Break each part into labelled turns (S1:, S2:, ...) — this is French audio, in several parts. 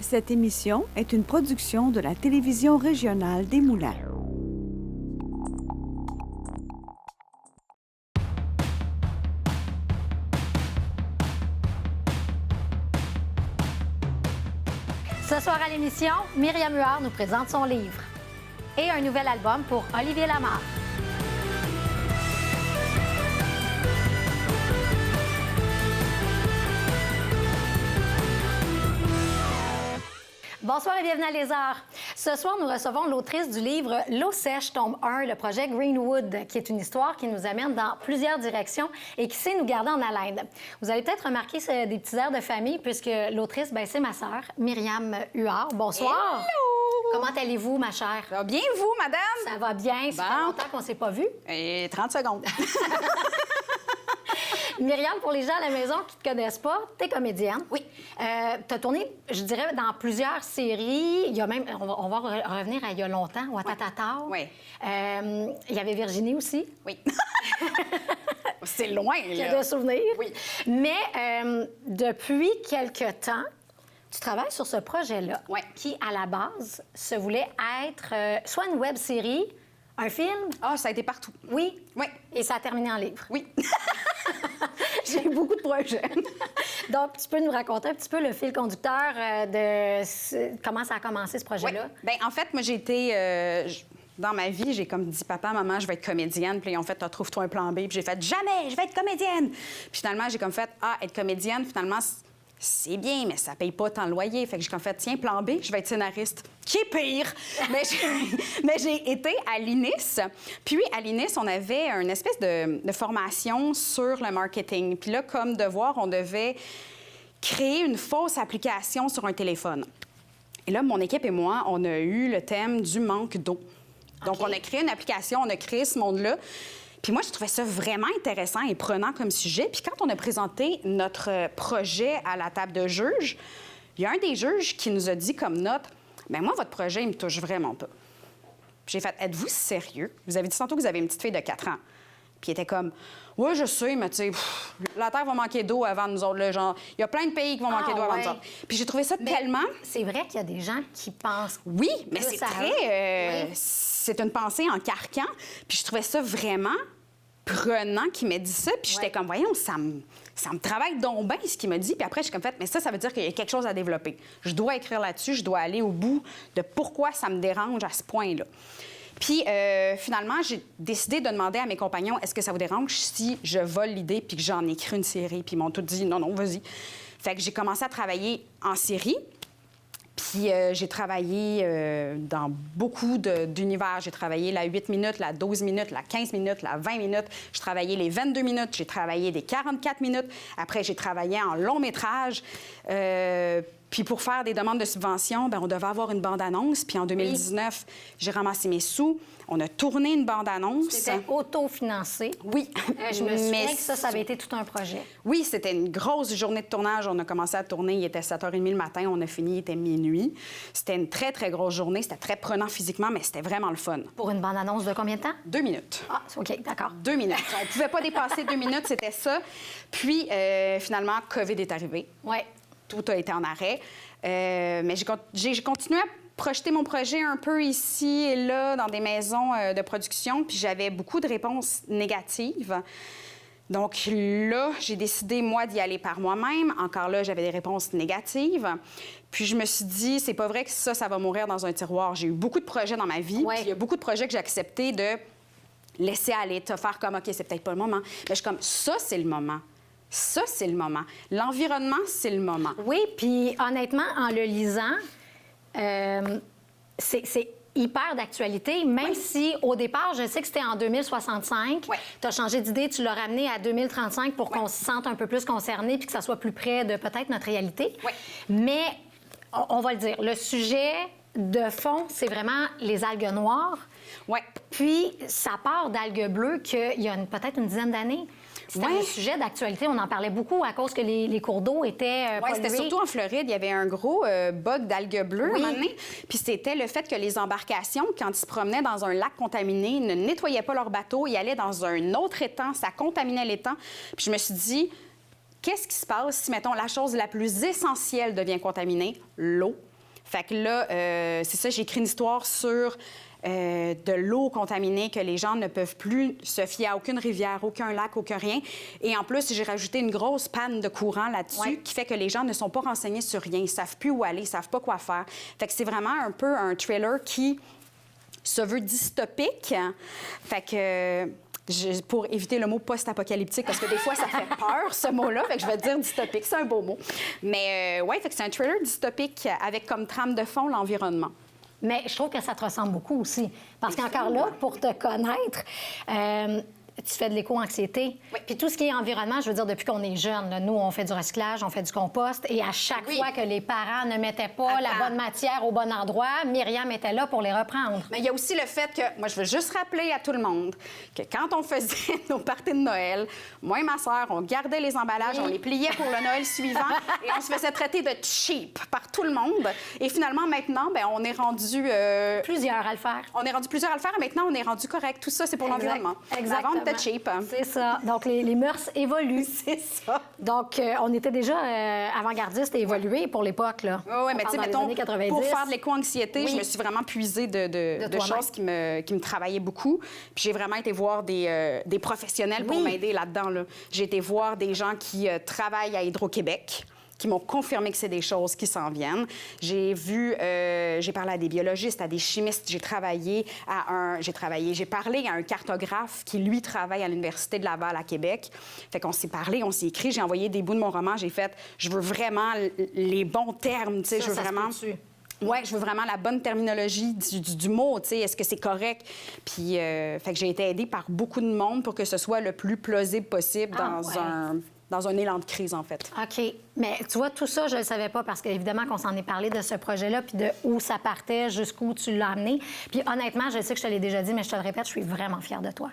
S1: Cette émission est une production de la télévision régionale des Moulins.
S2: Ce soir à l'émission, Myriam Huard nous présente son livre et un nouvel album pour Olivier Lamarre. Bonsoir et bienvenue à Les Arts. Ce soir, nous recevons l'autrice du livre L'eau sèche, tome 1, le projet Greenwood, qui est une histoire qui nous amène dans plusieurs directions et qui sait nous garder en haleine. Vous allez peut-être remarquer des petits airs de famille puisque l'autrice, c'est ma sœur, Myriam Huard. Bonsoir.
S3: Hello!
S2: Comment allez-vous, ma chère?
S3: Ça va bien, vous, madame?
S2: Ça va bien. Ça fait longtemps qu'on ne s'est pas vus.
S3: Et 30 secondes.
S2: Myriam, pour les gens à la maison qui ne te connaissent pas, tu es comédienne.
S3: Oui.
S2: Tu as tourné, je dirais, dans plusieurs séries. Il y a même, on va revenir à il y a longtemps, Ouattatata.
S3: Oui.
S2: Il y avait Virginie aussi.
S3: Oui. C'est loin, là.
S2: Qui a de souvenirs.
S3: Oui.
S2: Mais depuis quelque temps, tu travailles sur ce projet-là,
S3: Oui.
S2: qui, à la base, se voulait être soit une web-série, un film.
S3: Ah, ça a été partout.
S2: Oui.
S3: Oui.
S2: Et ça a terminé en livre.
S3: Oui.
S2: J'ai eu beaucoup de projets. Donc, tu peux nous raconter un petit peu le fil conducteur comment ça a commencé, ce projet-là?
S3: Oui. Bien, en fait, moi, j'ai été... Dans ma vie, j'ai comme dit, papa, maman, je vais être comédienne. Puis ils ont fait, trouve-toi un plan B. Puis j'ai fait, jamais, je vais être comédienne. Puis finalement, j'ai comme fait, être comédienne, finalement, c'est bien, mais ça paye pas tant le loyer. Fait que j'ai comme fait, tiens, plan B, je vais être scénariste. Qui est pire? mais j'ai été à l'INIS. Puis à l'INIS, on avait une espèce de formation sur le marketing. Puis là, comme devoir, on devait créer une fausse application sur un téléphone. Et là, mon équipe et moi, on a eu le thème du manque d'eau. Donc, on a créé une application, on a créé ce monde-là. Puis moi, je trouvais ça vraiment intéressant et prenant comme sujet. Puis quand on a présenté notre projet à la table de juges, il y a un des juges qui nous a dit comme note, « Bien, moi, votre projet, il me touche vraiment pas. » Puis j'ai fait, « Êtes-vous sérieux? Vous avez dit tantôt que vous avez une petite fille de 4 ans. » Puis il était comme, « Oui, je sais, mais tu sais, la Terre va manquer d'eau avant nous autres. Là, genre, il y a plein de pays qui vont manquer d'eau avant nous autres. » Puis j'ai trouvé ça tellement...
S2: C'est vrai qu'il y a des gens qui pensent...
S3: Oui, mais c'est
S2: ça
S3: très...
S2: oui.
S3: C'est une pensée en carcan. Puis je trouvais ça vraiment prenant qu'il m'ait dit ça. Puis j'étais comme, voyons, ça me travaille donc bien, ce qu'il m'a dit. Puis après, j'ai comme fait, mais ça veut dire qu'il y a quelque chose à développer. Je dois écrire là-dessus, je dois aller au bout de pourquoi ça me dérange à ce point-là. Puis finalement, j'ai décidé de demander à mes compagnons, est-ce que ça vous dérange si je vole l'idée puis que j'en écris une série? Puis ils m'ont tous dit, non, vas-y. Fait que j'ai commencé à travailler en série. Puis j'ai travaillé dans beaucoup d'univers. J'ai travaillé la 8 minutes, la 12 minutes, la 15 minutes, la 20 minutes. J'ai travaillé les 22 minutes. J'ai travaillé des 44 minutes. Après, j'ai travaillé en long métrage. Puis pour faire des demandes de subvention, on devait avoir une bande-annonce. Puis en 2019, j'ai ramassé mes sous. On a tourné une bande-annonce.
S2: C'était autofinancé.
S3: Oui.
S2: Je me souviens que ça avait été tout un projet.
S3: Oui, c'était une grosse journée de tournage. On a commencé à tourner, il était 7h30 le matin. On a fini, il était minuit. C'était une très, très grosse journée. C'était très prenant physiquement, mais c'était vraiment le fun.
S2: Pour une bande-annonce de combien de temps?
S3: 2 minutes.
S2: Ah, OK, d'accord.
S3: 2 minutes. On ne pouvait pas dépasser 2 minutes, c'était ça. Puis, finalement, COVID est arrivé.
S2: Oui.
S3: Tout a été en arrêt. Mais j'ai continué à projeter mon projet un peu ici et là dans des maisons de production, puis j'avais beaucoup de réponses négatives. Donc là, j'ai décidé, moi, d'y aller par moi-même. Encore là, j'avais des réponses négatives. Puis je me suis dit, c'est pas vrai que ça va mourir dans un tiroir. J'ai eu beaucoup de projets dans ma vie, puis il y a beaucoup de projets que j'ai accepté de laisser aller, de faire comme, OK, c'est peut-être pas le moment. Mais je suis comme, ça, c'est le moment. Ça, c'est le moment. L'environnement, c'est le moment.
S2: Oui, puis honnêtement, en le lisant, c'est hyper d'actualité, même si au départ, je sais que c'était en 2065.
S3: Ouais.
S2: Tu as changé d'idée, tu l'as ramené à 2035 pour qu'on se sente un peu plus concerné puis que ça soit plus près de peut-être notre réalité.
S3: Ouais.
S2: Mais on va le dire, le sujet de fond, c'est vraiment les algues noires.
S3: Oui.
S2: Puis ça part d'algues bleues qu'il y a peut-être une dizaine d'années. C'était un sujet d'actualité. On en parlait beaucoup à cause que les cours d'eau étaient pollués.
S3: C'était surtout en Floride. Il y avait un gros bug d'algues bleues à un moment donné. Puis c'était le fait que les embarcations, quand ils se promenaient dans un lac contaminé, ne nettoyaient pas leur bateau. Ils allaient dans un autre étang. Ça contaminait l'étang. Puis je me suis dit, qu'est-ce qui se passe si, mettons, la chose la plus essentielle devient contaminée? L'eau. Fait que là, c'est ça, j'ai écrit une histoire sur de l'eau contaminée, que les gens ne peuvent plus se fier à aucune rivière, aucun lac, aucun rien. Et en plus, j'ai rajouté une grosse panne de courant là-dessus qui fait que les gens ne sont pas renseignés sur rien. Ils savent plus où aller, ils savent pas quoi faire. Fait que c'est vraiment un peu un thriller qui se veut dystopique. Fait que... pour éviter le mot post-apocalyptique, parce que des fois, ça fait peur, ce mot-là. Fait que je vais dire dystopique, c'est un beau mot. Mais ouais, fait que c'est un thriller dystopique avec comme trame de fond l'environnement.
S2: Mais je trouve que ça te ressemble beaucoup aussi. Parce qu'encore là, pour te connaître, tu fais de l'éco-anxiété.
S3: Oui.
S2: Puis tout ce qui est environnement, je veux dire, depuis qu'on est jeune, là, nous, on fait du recyclage, on fait du compost. Et à chaque fois que les parents ne mettaient pas la bonne matière au bon endroit, Myriam était là pour les reprendre.
S3: Mais il y a aussi le fait que, moi, je veux juste rappeler à tout le monde que quand on faisait nos parties de Noël, moi et ma sœur, on gardait les emballages, on les pliait pour le Noël suivant et on se faisait traiter de cheap par tout le monde. Et finalement, maintenant, bien, on est rendu...
S2: Plusieurs à le faire.
S3: On est rendu plusieurs à le faire et maintenant, on est rendu correct. Tout ça, c'est pour l'environnement.
S2: Exactement.
S3: Avant, on était cheap.
S2: C'est ça. Donc, les mœurs évoluent.
S3: C'est ça.
S2: Donc, on était déjà avant-gardiste et évolué pour l'époque, là.
S3: Oui, mais tu sais, mettons, pour faire de l'éco-anxiété,
S2: Oui.
S3: je me suis vraiment puisée de choses qui me travaillaient beaucoup. Puis j'ai vraiment été voir des professionnels pour m'aider là-dedans. Là. J'ai été voir des gens qui travaillent à Hydro-Québec, qui m'ont confirmé que c'est des choses qui s'en viennent. J'ai parlé à des biologistes, à des chimistes. J'ai parlé à un cartographe qui, lui, travaille à l'Université de Laval à Québec. Fait qu'on s'est parlé, on s'est écrit. J'ai envoyé des bouts de mon roman. J'ai fait, je veux vraiment les bons termes, tu sais, je veux vraiment... Oui, je veux vraiment la bonne terminologie du mot, tu sais, est-ce que c'est correct? Puis, fait que j'ai été aidée par beaucoup de monde pour que ce soit le plus plausible possible dans un élan de crise, en fait.
S2: OK. Mais tu vois, tout ça, je ne le savais pas parce qu'évidemment qu'on s'en est parlé de ce projet-là puis de où ça partait, jusqu'où tu l'as amené. Puis honnêtement, je sais que je te l'ai déjà dit, mais je te le répète, je suis vraiment fière de toi.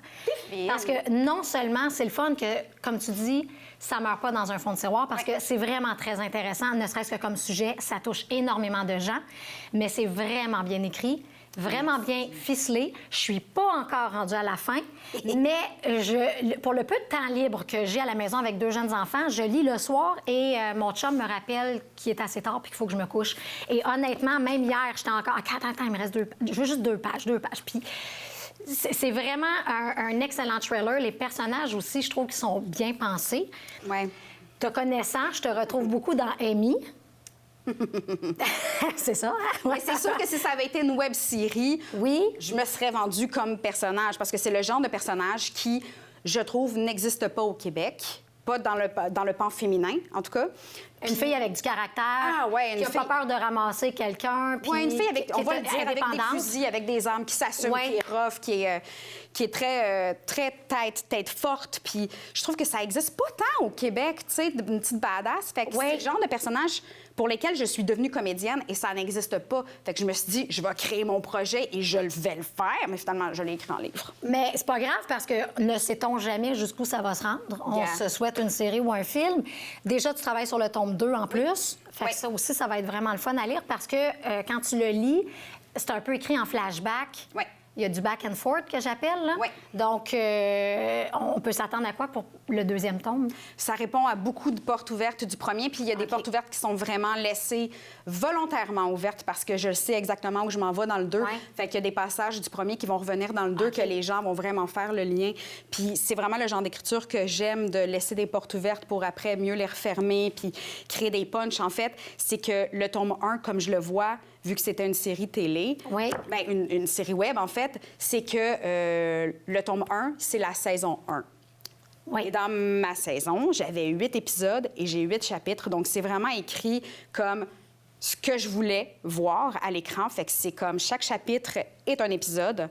S2: Parce que non seulement c'est le fun que, comme tu dis, ça ne meurt pas dans un fond de tiroir parce que c'est vraiment très intéressant, ne serait-ce que comme sujet, ça touche énormément de gens, mais c'est vraiment bien écrit. Vraiment bien ficelé. Je suis pas encore rendue à la fin, mais pour le peu de temps libre que j'ai à la maison avec 2 jeunes enfants, je lis le soir et mon chum me rappelle qu'il est assez tard puis qu'il faut que je me couche. Et honnêtement, même hier, j'étais encore... Attends, il me reste je veux juste 2 pages. Puis c'est vraiment un excellent trailer. Les personnages aussi, je trouve qu'ils sont bien pensés.
S3: Ouais.
S2: Te connaissant, je te retrouve beaucoup dans Amy. C'est ça, hein?
S3: Mais c'est sûr que si ça avait été une web-série, je me serais vendue comme personnage, parce que c'est le genre de personnage qui, je trouve, n'existe pas au Québec. Pas dans le pan féminin, en tout cas.
S2: Une fille avec du caractère, qui n'a pas peur de ramasser quelqu'un.
S3: Oui, une fille avec,
S2: qui
S3: on va le dire, avec des
S2: indépendante.
S3: fusils, avec des armes, qui s'assume, qui est rough, qui est très tête forte. Puis je trouve que ça n'existe pas tant au Québec, tu sais, une petite badass. Fait que c'est le genre de personnage pour lesquels je suis devenue comédienne et ça n'existe pas. Fait que je me suis dit, je vais créer mon projet et je vais le faire. Mais finalement, je l'ai écrit en livre.
S2: Mais c'est pas grave parce que ne sait-on jamais jusqu'où ça va se rendre. On se souhaite une série ou un film. Déjà, tu travailles sur le tome 2 en plus. Fait que ça aussi, ça va être vraiment le fun à lire parce que quand tu le lis, c'est un peu écrit en flashback.
S3: Oui.
S2: Il y a du back and forth que j'appelle. Là.
S3: Oui.
S2: Donc, on peut s'attendre à quoi pour le 2e tome?
S3: Ça répond à beaucoup de portes ouvertes du premier, puis il y a des portes ouvertes qui sont vraiment laissées volontairement ouvertes parce que je sais exactement où je m'en vais dans le 2. Fait qu'il y a des passages du premier qui vont revenir dans le 2 que les gens vont vraiment faire le lien. Puis c'est vraiment le genre d'écriture que j'aime, de laisser des portes ouvertes pour après mieux les refermer puis créer des punchs. En fait, c'est que le tome 1, comme je le vois, vu que c'était une série télé, bien, une série web, en fait, c'est que le tome 1, c'est la saison 1. Et dans ma saison, j'avais 8 épisodes et j'ai 8 chapitres. Donc, c'est vraiment écrit comme ce que je voulais voir à l'écran. Fait que c'est comme chaque chapitre est un épisode.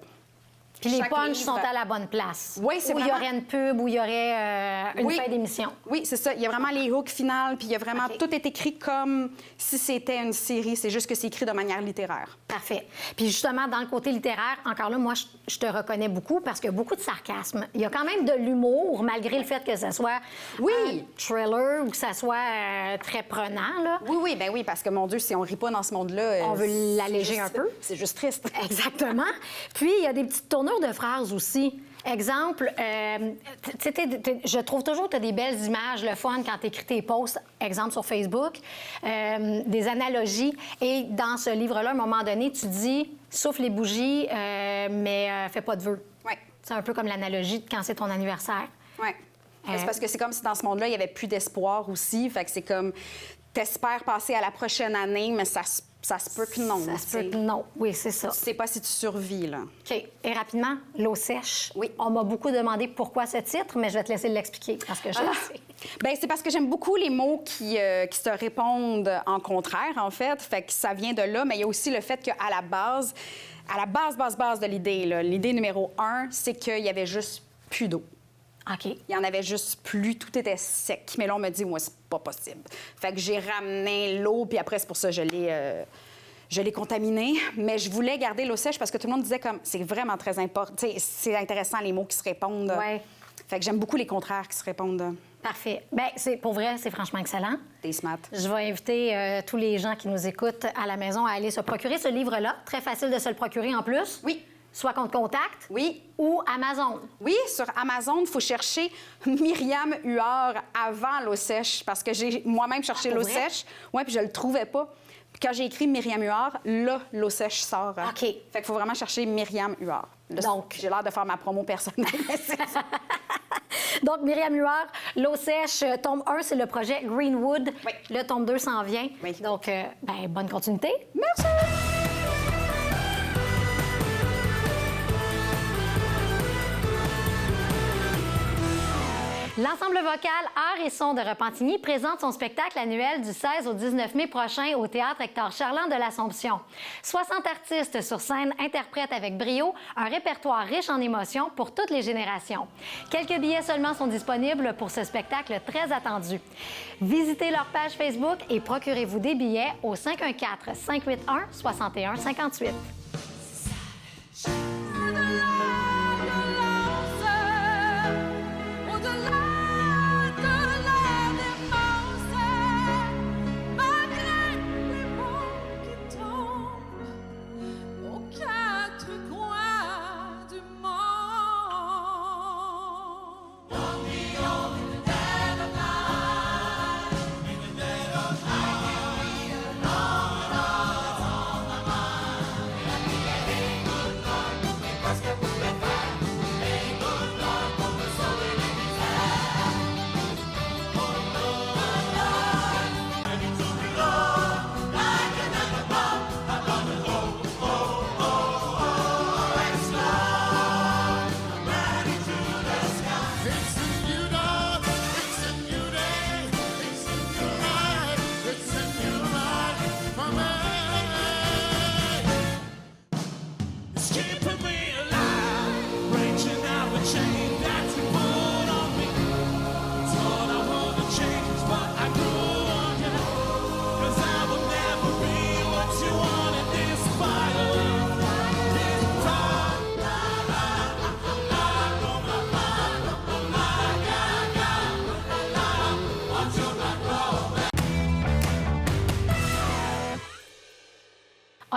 S2: Puis les punchs sont à la bonne place.
S3: Oui, c'est
S2: vraiment... Où il y aurait une pub, où il y aurait une fin d'émission.
S3: Oui, c'est ça. Il y a vraiment les hooks finales, puis il y a vraiment... Tout est écrit comme si c'était une série. C'est juste que c'est écrit de manière littéraire.
S2: Parfait. Puis justement, dans le côté littéraire, encore là, moi, je te reconnais beaucoup parce qu'il y a beaucoup de sarcasme. Il y a quand même de l'humour, malgré le fait que ça soit un thriller ou que ça soit très prenant, là.
S3: Oui, ben oui, parce que, mon Dieu, si on rit pas dans ce monde-là...
S2: on veut l'alléger un peu.
S3: C'est juste triste.
S2: Exactement. Puis, il y a des petites tournures de phrases aussi. Exemple, je trouve toujours que tu as des belles images, le fun, quand tu écris tes posts, exemple sur Facebook, des analogies. Et dans ce livre-là, à un moment donné, tu dis « souffle les bougies, mais fais pas de vœux ».
S3: Ouais.
S2: C'est un peu comme l'analogie de quand c'est ton anniversaire.
S3: Oui. C'est parce que c'est comme si dans ce monde-là, il n'y avait plus d'espoir aussi. Fait que c'est comme, t'espères passer à la prochaine année, mais ça se peut que non.
S2: Ça se peut que non. Oui, c'est ça.
S3: Tu sais pas si tu survis, là.
S2: OK. Et rapidement, l'eau sèche.
S3: Oui.
S2: On m'a beaucoup demandé pourquoi ce titre, mais je vais te laisser l'expliquer parce que je le sais.
S3: Bien, c'est parce que j'aime beaucoup les mots qui se répondent en contraire, en fait. Fait que ça vient de là, mais il y a aussi le fait qu'à la base de l'idée, là, l'idée numéro 1, c'est qu'il y avait juste plus d'eau.
S2: OK.
S3: Il y en avait juste plus, tout était sec. Mais là, on me dit, moi, c'est pas possible. Fait que j'ai ramené l'eau, puis après, c'est pour ça que je l'ai contaminée. Mais je voulais garder l'eau sèche parce que tout le monde disait comme, c'est vraiment très important. Tu sais, c'est intéressant, les mots qui se répondent.
S2: Ouais.
S3: Fait que j'aime beaucoup les contraires qui se répondent.
S2: Parfait. Bien, pour vrai, c'est franchement excellent.
S3: Des smart.
S2: Je vais inviter tous les gens qui nous écoutent à la maison à aller se procurer ce livre-là. Très facile de se le procurer en plus.
S3: Oui.
S2: Soit contre Contact.
S3: Oui.
S2: Ou Amazon.
S3: Oui, sur Amazon, il faut chercher Myriam Huard avant l'eau sèche parce que j'ai moi-même cherché
S2: pour
S3: l'eau
S2: vrai?
S3: sèche. Oui, puis je le trouvais pas. Puis quand j'ai écrit Myriam Huard, là, l'eau sèche sort.
S2: OK.
S3: Fait qu'il faut vraiment chercher Myriam Huard. Là,
S2: Donc.
S3: j'ai l'air de faire ma promo personnelle. mais c'est ça.
S2: Donc, Myriam Huard, l'eau sèche, tome 1, c'est le projet Greenwood.
S3: Oui.
S2: Le tome 2 s'en vient.
S3: Oui.
S2: Donc, bonne continuité.
S3: Merci!
S2: L'ensemble vocal Art et son de Repentigny présente son spectacle annuel du 16 au 19 mai prochain au Théâtre Hector Charland de l'Assomption. 60 artistes sur scène interprètent avec brio un répertoire riche en émotions pour toutes les générations. Quelques billets seulement sont disponibles pour ce spectacle très attendu. Visitez leur page Facebook et procurez-vous des billets au 514-581-6158.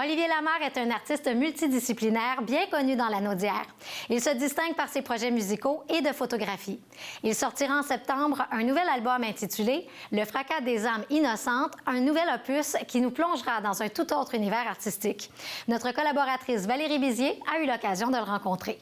S2: Olivier Lamarre est un artiste multidisciplinaire bien connu dans la Naudière. Il se distingue par ses projets musicaux et de photographie. Il sortira en septembre un nouvel album intitulé « Le fracas des âmes innocentes », un nouvel opus qui nous plongera dans un tout autre univers artistique. Notre collaboratrice Valérie Bizier a eu l'occasion de le rencontrer.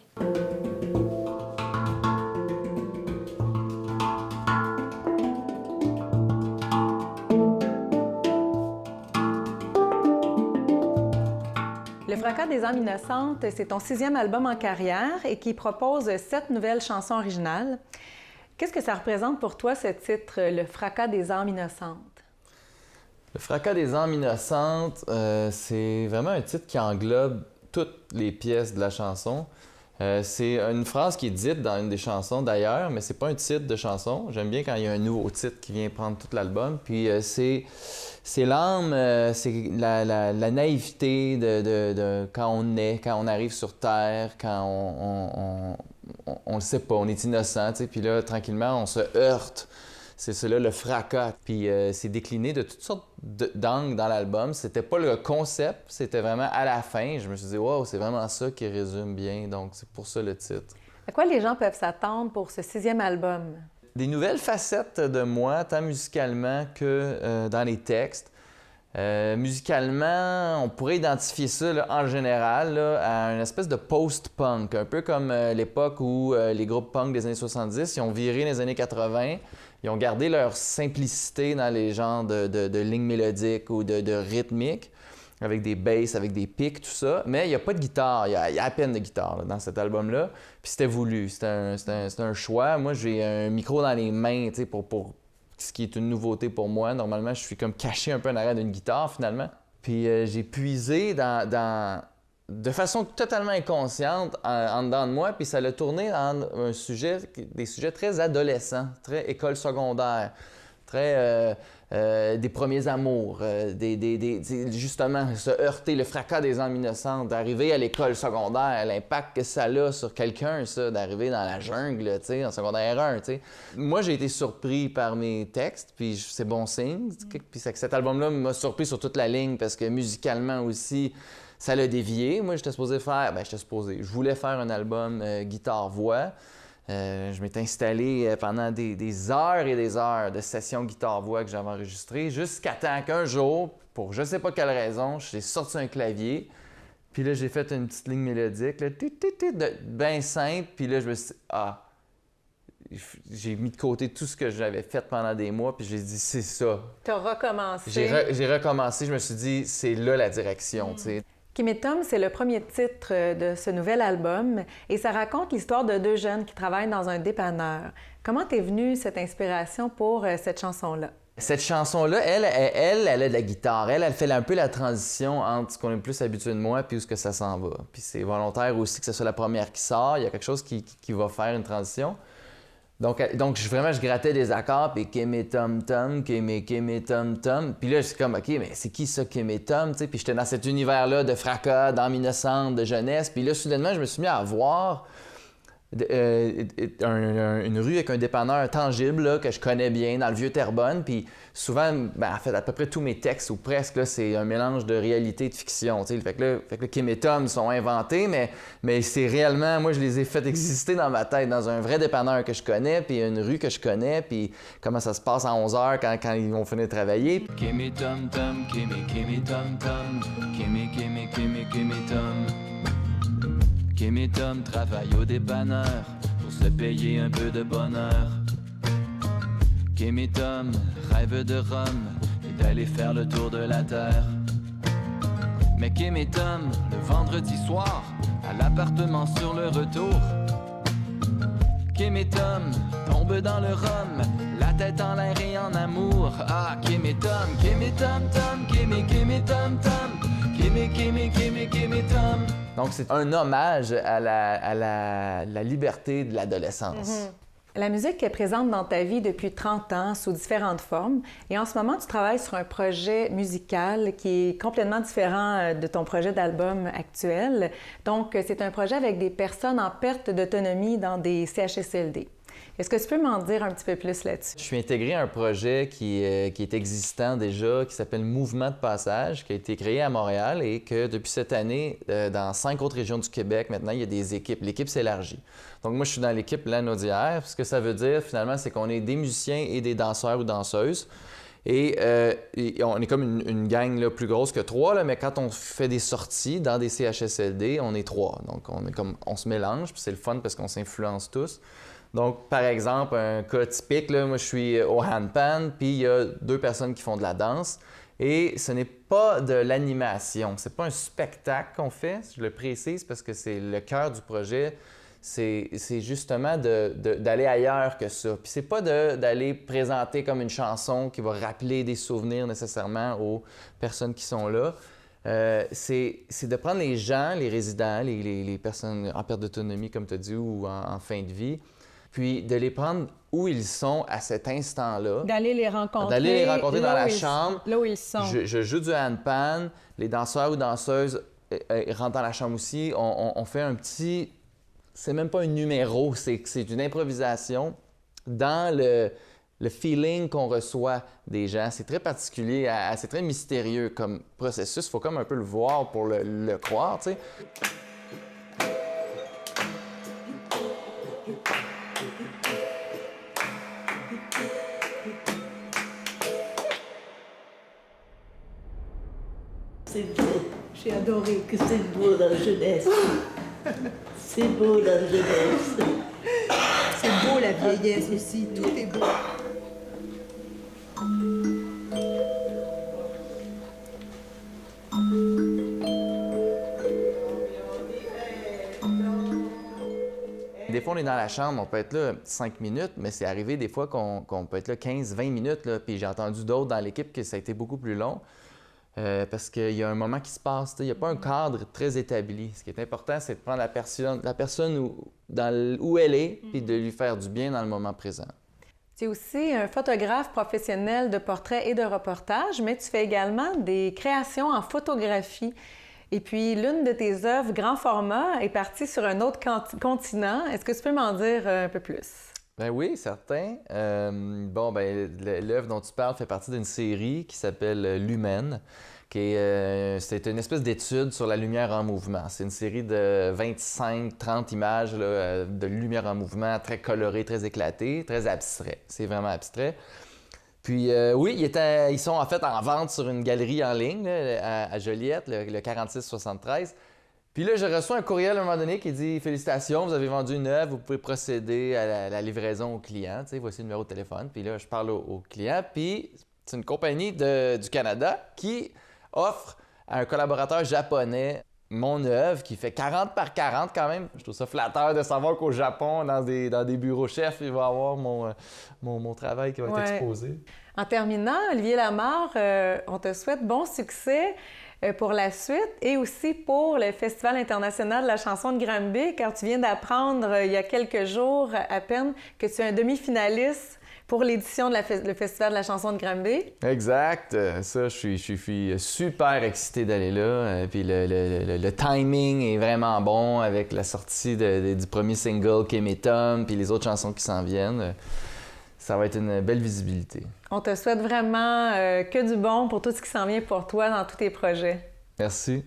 S4: Le fracas des âmes innocentes, c'est ton 6e album en carrière et qui propose 7 nouvelles chansons originales. Qu'est-ce que ça représente pour toi, ce titre, Le fracas des âmes innocentes?
S5: Le fracas des âmes innocentes, c'est vraiment un titre qui englobe toutes les pièces de la chanson. C'est une phrase qui est dite dans une des chansons d'ailleurs, mais c'est pas un titre de chanson. J'aime bien quand il y a un nouveau titre qui vient prendre tout l'album. Puis c'est l'âme, c'est la naïveté de quand on naît, quand on arrive sur Terre, quand on le sait pas, on est innocent, tu sais. Puis là, tranquillement, on se heurte. C'est cela, le fracas. Puis c'est décliné de toutes sortes d'angles dans l'album. C'était pas le concept, c'était vraiment à la fin. Je me suis dit, wow, c'est vraiment ça qui résume bien. Donc, c'est pour ça le titre.
S4: À quoi les gens peuvent s'attendre pour ce 6e album?
S5: Des nouvelles facettes de moi, tant musicalement que dans les textes. Musicalement, on pourrait identifier ça là, en général là, à une espèce de post-punk, un peu comme l'époque où les groupes punk des années 70, ils ont viré les années 80, ils ont gardé leur simplicité dans les genres de lignes mélodiques ou de rythmiques, avec des basses, avec des pics, tout ça, mais il n'y a pas de guitare, il y a à peine de guitare là, dans cet album-là, puis c'était voulu, c'était un choix. Moi, j'ai un micro dans les mains, tu sais, pour ce qui est une nouveauté pour moi. Normalement, je suis comme caché un peu en arrière d'une guitare, finalement. Puis j'ai puisé de façon totalement inconsciente en dedans de moi, puis ça l'a tourné en des sujets très adolescents, très école secondaire, très des premiers amours, justement, se heurter, le fracas des âmes innocentes, d'arriver à l'école secondaire, l'impact que ça a sur quelqu'un, ça, d'arriver dans la jungle, tu sais, en secondaire 1, tu sais. Moi, j'ai été surpris par mes textes, puis c'est bon signe. Puis cet album-là m'a surpris sur toute la ligne, parce que musicalement aussi, ça l'a dévié. Moi, je voulais faire un album guitare-voix. Je m'étais installé pendant des heures et des heures de sessions guitare-voix que j'avais enregistrées, jusqu'à temps qu'un jour, pour je sais pas quelle raison, j'ai sorti un clavier, puis là, j'ai fait une petite ligne mélodique, bien simple, puis là, je me suis dit, j'ai mis de côté tout ce que j'avais fait pendant des mois, puis j'ai dit, c'est ça.
S4: Tu as recommencé.
S5: J'ai recommencé, je me suis dit, c'est là la direction, tu sais.
S4: Kim et Tom, c'est le premier titre de ce nouvel album et ça raconte l'histoire de 2 jeunes qui travaillent dans un dépanneur. Comment t'es venue cette inspiration pour cette chanson-là?
S5: Cette chanson-là, elle a de la guitare. Elle fait un peu la transition entre ce qu'on est plus habitué de moi puis où ce que ça s'en va. Puis c'est volontaire aussi que ce soit la première qui sort. Il y a quelque chose qui va faire une transition. Donc je grattais des accords, puis Kim et Tom Tom, Kim et Tom Tom. Puis là, je suis comme, OK, mais c'est qui ça, Kim et Tom? T'sais? Puis j'étais dans cet univers-là de fracas, d'âme innocente, de jeunesse. Puis là, soudainement, je me suis mis à voir une rue avec un dépanneur tangible là, que je connais bien dans le Vieux-Terrebonne. Puis souvent, en fait, à peu près tous mes textes, ou presque, là, c'est un mélange de réalité et de fiction. Fait que là, Kim et Tom sont inventés, mais c'est réellement, moi, je les ai fait exister dans ma tête, dans un vrai dépanneur que je connais, puis une rue que je connais, puis comment ça se passe à 11h quand ils vont finir de travailler.
S6: Kim et Tom Tom, Kim et Tom Tom, Kim et Tom. Kim et Tom travaillent au dépanneur pour se payer un peu de bonheur. Kim et Tom rêvent de Rome et d'aller faire le tour de la terre. Mais Kim et Tom, le vendredi soir, à l'appartement sur le retour, Kim et Tom tombent dans le rhum, la tête en l'air et en amour. Ah, Kim et Tom Tom, Kim et Tom Tom, Kim et Tom.
S5: Donc, c'est un hommage à la liberté de l'adolescence.
S4: La musique est présente dans ta vie depuis 30 ans sous différentes formes. Et en ce moment, tu travailles sur un projet musical qui est complètement différent de ton projet d'album actuel. Donc, c'est un projet avec des personnes en perte d'autonomie dans des CHSLD. Est-ce que tu peux m'en dire un petit peu plus là-dessus?
S5: Je suis intégré à un projet qui est existant déjà, qui s'appelle Mouvement de passage, qui a été créé à Montréal et que depuis cette année, dans 5 autres régions du Québec, maintenant, il y a des équipes. L'équipe s'élargit. Donc moi, je suis dans l'équipe Lanaudière. Ce que ça veut dire, finalement, c'est qu'on est des musiciens et des danseurs ou danseuses. Et on est comme une gang là, plus grosse que 3, là, mais quand on fait des sorties dans des CHSLD, on est 3. Donc on se mélange, puis c'est le fun parce qu'on s'influence tous. Donc, par exemple, un cas typique, là, moi je suis au handpan, puis il y a 2 personnes qui font de la danse. Et ce n'est pas de l'animation, c'est pas un spectacle qu'on fait, je le précise parce que c'est le cœur du projet. C'est justement d'aller ailleurs que ça. Puis c'est pas d'aller présenter comme une chanson qui va rappeler des souvenirs nécessairement aux personnes qui sont là. C'est de prendre les gens, les résidents, les personnes en perte d'autonomie, comme tu as dit, ou en fin de vie, puis de les prendre où ils sont à cet instant-là.
S7: D'aller les rencontrer.
S5: D'aller les rencontrer dans la chambre.
S7: Là où ils sont.
S5: Je joue du handpan, les danseurs ou danseuses rentrent dans la chambre aussi. On fait un petit... C'est même pas un numéro, c'est une improvisation dans le feeling qu'on reçoit des gens. C'est très particulier, c'est très mystérieux comme processus. Il faut comme un peu le voir pour le croire, tu sais.
S7: J'ai adoré que c'est beau dans la jeunesse. C'est beau dans la jeunesse.
S8: C'est beau la vieillesse aussi, tout est beau.
S5: Des fois, on est dans la chambre, on peut être là 5 minutes, mais c'est arrivé des fois qu'on peut être là 15-20 minutes. Là, puis j'ai entendu d'autres dans l'équipe que ça a été beaucoup plus long parce qu'il y a un moment qui se passe. Il n'y a pas un cadre très établi. Ce qui est important, c'est de prendre la personne où elle est puis de lui faire du bien dans le moment présent.
S4: Tu es aussi un photographe professionnel de portraits et de reportages, mais tu fais également des créations en photographie. Et puis, l'une de tes œuvres, grand format, est partie sur un autre continent. Est-ce que tu peux m'en dire un peu plus?
S5: Ben oui, certain. L'œuvre dont tu parles fait partie d'une série qui s'appelle Lumen, c'est une espèce d'étude sur la lumière en mouvement. C'est une série de 25-30 images là, de lumière en mouvement, très colorées, très éclatées, très abstrait. C'est vraiment abstrait. Puis oui, ils sont en fait en vente sur une galerie en ligne là, à Joliette, le 4673. Puis là, je reçois un courriel à un moment donné qui dit « Félicitations, vous avez vendu une œuvre, vous pouvez procéder à la livraison au client. » Tu sais, voici le numéro de téléphone. Puis là, je parle au client. Puis c'est une compagnie du Canada qui offre à un collaborateur japonais mon œuvre qui fait 40 par 40 quand même. Je trouve ça flatteur de savoir qu'au Japon, dans des bureaux chefs, il va y avoir mon travail qui va être exposé.
S4: En terminant, Olivier Lamarre, on te souhaite bon succès pour la suite et aussi pour le Festival international de la chanson de Granby, car tu viens d'apprendre il y a quelques jours à peine que tu es un demi-finaliste pour l'édition de le Festival de la chanson de Granby.
S5: Exact. Ça, je suis super excité d'aller là. Puis le timing est vraiment bon avec la sortie du premier single Kim et Tom, puis les autres chansons qui s'en viennent. Ça va être une belle visibilité.
S4: On te souhaite vraiment que du bon pour tout ce qui s'en vient pour toi dans tous tes projets.
S5: Merci.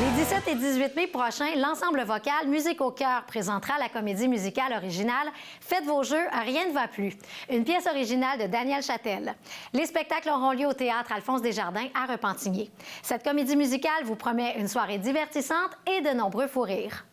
S2: Les 17 et 18 mai prochains, l'ensemble vocal Musique au cœur présentera la comédie musicale originale Faites vos jeux, rien ne va plus, une pièce originale de Daniel Châtel. Les spectacles auront lieu au théâtre Alphonse Desjardins à Repentigny. Cette comédie musicale vous promet une soirée divertissante et de nombreux fous rires.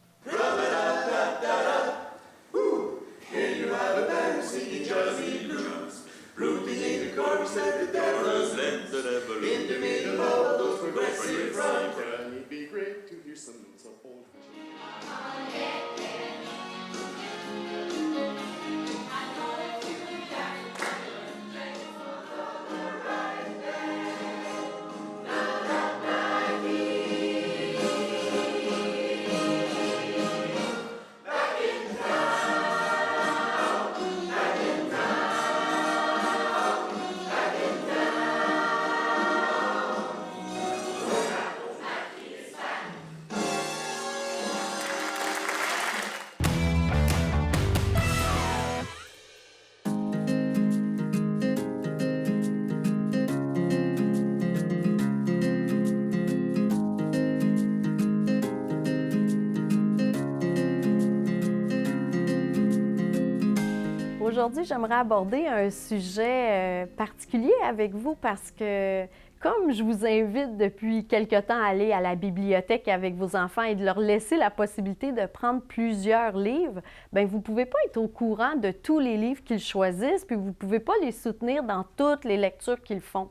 S9: Aujourd'hui, j'aimerais aborder un sujet particulier avec vous parce que, comme je vous invite depuis quelque temps à aller à la bibliothèque avec vos enfants et de leur laisser la possibilité de prendre plusieurs livres, bien, vous ne pouvez pas être au courant de tous les livres qu'ils choisissent, puis vous ne pouvez pas les soutenir dans toutes les lectures qu'ils font.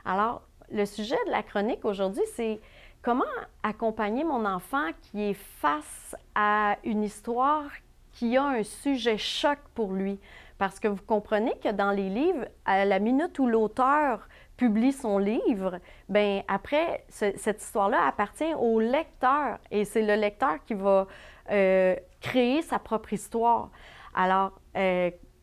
S9: Alors, le sujet de la chronique aujourd'hui, c'est comment accompagner mon enfant qui est face à une histoire qui a un sujet choc pour lui. Parce que vous comprenez que dans les livres, à la minute où l'auteur publie son livre, bien après, cette histoire-là appartient au lecteur et c'est le lecteur qui va créer sa propre histoire. Alors,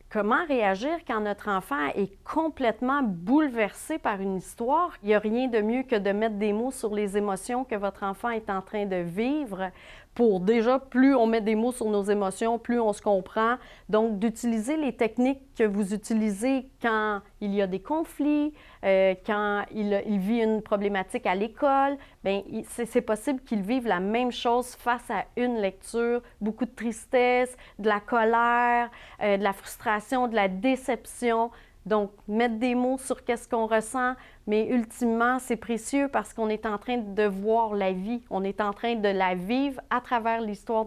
S9: comment réagir quand notre enfant est complètement bouleversé par une histoire? Il n'y a rien de mieux que de mettre des mots sur les émotions que votre enfant est en train de vivre pour déjà, plus on met des mots sur nos émotions, plus on se comprend. Donc, d'utiliser les techniques que vous utilisez quand il y a des conflits, quand il vit une problématique à l'école, bien, c'est possible qu'il vive la même chose face à une lecture, beaucoup de tristesse, de la colère, de la frustration, de la déception. Donc, mettre des mots sur qu'est-ce qu'on ressent, mais ultimement, c'est précieux parce qu'on est en train de voir la vie, on est en train de la vivre à travers l'histoire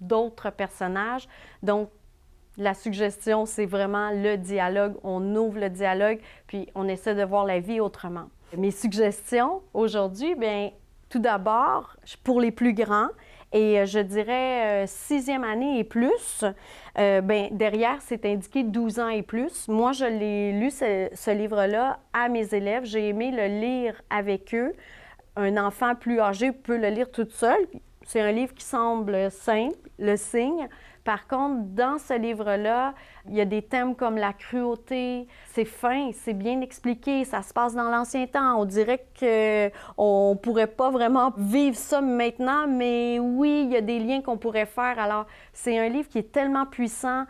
S9: d'autres personnages. Donc, la suggestion, c'est vraiment le dialogue. On ouvre le dialogue, puis on essaie de voir la vie autrement. Mes suggestions aujourd'hui, bien, tout d'abord, pour les plus grands, et je dirais 6e année et plus, bien, derrière, c'est indiqué 12 ans et plus. Moi, je l'ai lu, ce livre-là, à mes élèves. J'ai aimé le lire avec eux. Un enfant plus âgé peut le lire toute seule. C'est un livre qui semble simple, le signe. Par contre, dans ce livre-là, il y a des thèmes comme la cruauté. C'est fin, c'est bien expliqué, ça se passe dans l'ancien temps. On dirait qu'on ne pourrait pas vraiment vivre ça maintenant, mais oui, il y a des liens qu'on pourrait faire. Alors, c'est un livre qui est tellement puissant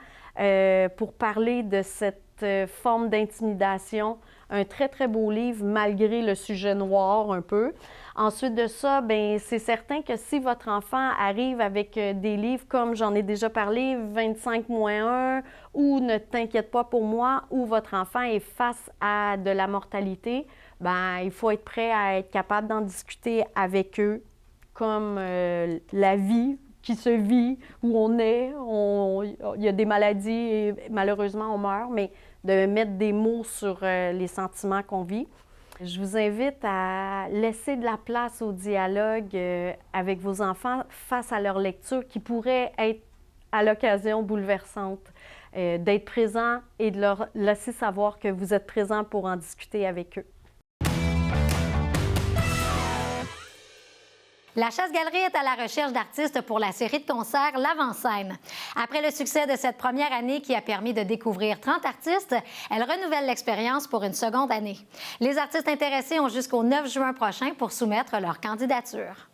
S9: pour parler de cette forme d'intimidation. Un très, très beau livre, malgré le sujet noir un peu. Ensuite de ça, bien, c'est certain que si votre enfant arrive avec des livres comme j'en ai déjà parlé, 25-1, ou Ne t'inquiète pas pour moi, ou votre enfant est face à de la mortalité, bien, il faut être prêt à être capable d'en discuter avec eux, comme la vie qui se vit, où on est, il y a des maladies et malheureusement on meurt, mais de mettre des mots sur les sentiments qu'on vit. Je vous invite à laisser de la place au dialogue avec vos enfants face à leur lecture qui pourrait être à l'occasion bouleversante, d'être présent et de leur laisser savoir que vous êtes présent pour en discuter avec eux.
S2: La Chasse-Galerie est à la recherche d'artistes pour la série de concerts L'Avant-Scène. Après le succès de cette première année qui a permis de découvrir 30 artistes, elle renouvelle l'expérience pour une seconde année. Les artistes intéressés ont jusqu'au 9 juin prochain pour soumettre leur candidature.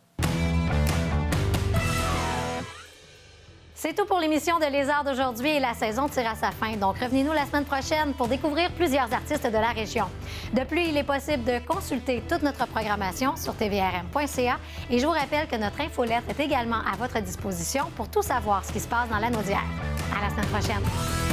S2: C'est tout pour l'émission de Lézard d'aujourd'hui et la saison tire à sa fin. Donc, revenez-nous la semaine prochaine pour découvrir plusieurs artistes de la région. De plus, il est possible de consulter toute notre programmation sur tvrm.ca et je vous rappelle que notre infolettre est également à votre disposition pour tout savoir ce qui se passe dans la Naudière. À la semaine prochaine.